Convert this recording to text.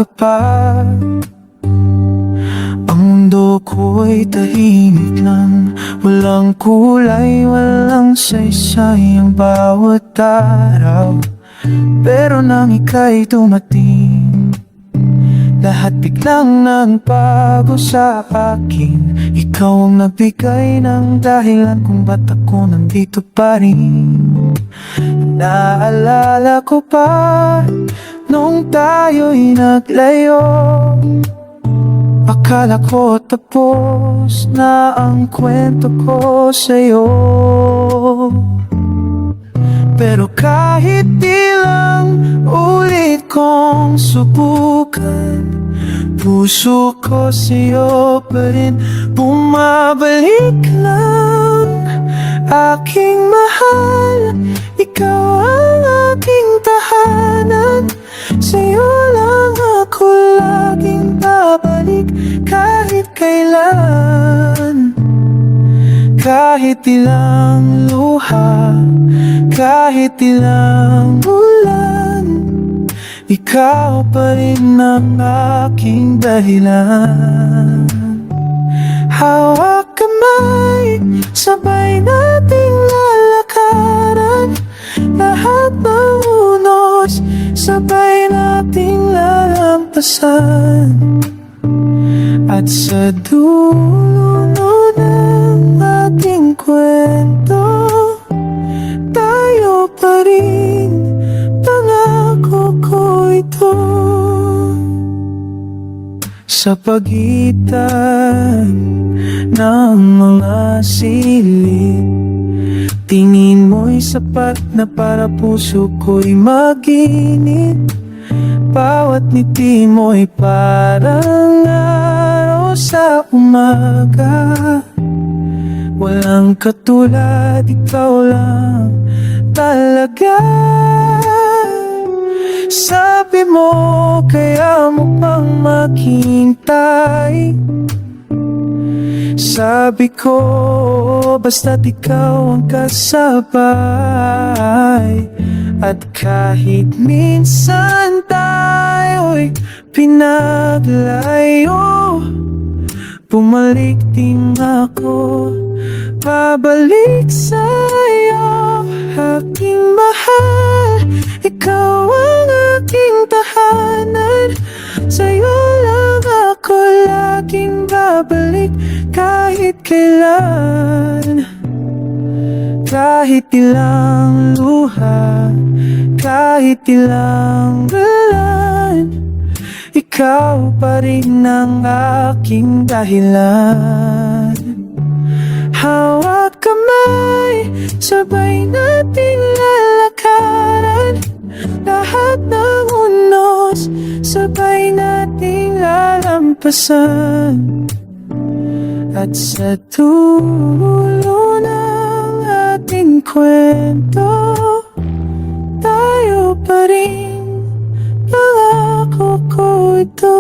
ka pa. Ang mundo ko'y tahimik lang, walang kulay, walang saysay ang bawat araw. Pero nang ika'y dumating, lahat biglang nagbago sa akin. Ikaw ang nagbigay ng dahilan kung ba't ako nandito pa rin. Naalala ko pa nung tayo'y naglayo, akala ko tapos na ang kwento ko sa'yo. Pero kahit ilang ulit kong subukan, puso ko sa'yo pa rin bumabalik lang. Aking mahal, ikaw ang aking tahanan, sa'yo lang ako laging babalik kahit kailan. Kahit ilang luha, kahit ilang ulan, ikaw pa rin ang aking dahilan. Hawak kamay, sabay nating lalakaran, lahat ng unos, sabay nating lalampasan. At sa dulo ng ating kwento, tayo pa rin, pangako ko ito. Sa pagitan ng mga silid, tingin mo'y sapat na para puso ko'y maginit. Bawat ngiti mo'y parang araw sa umaga, walang katulad, ikaw lang talaga. Sabi mo, kaya mo pang maghintay. Sabi ko, basta't ikaw ang kasabay. At kahit minsan tayo'y pinaglayo, bumalik din ako, babalik sa'yo. Aking mahal, ikaw ang aking tahanan, sa'yo lang ako laging babalik kahit kailan. Kahit ilang luha, kahit ilang ulan, ikaw pa rin ang aking dahilan. Hawak kamay, sabay nating lalakaran, lahat ng unos, sabay nating lalampasan. At sa dulo ng ating kwento, tayo pa rin, pangako ko ito.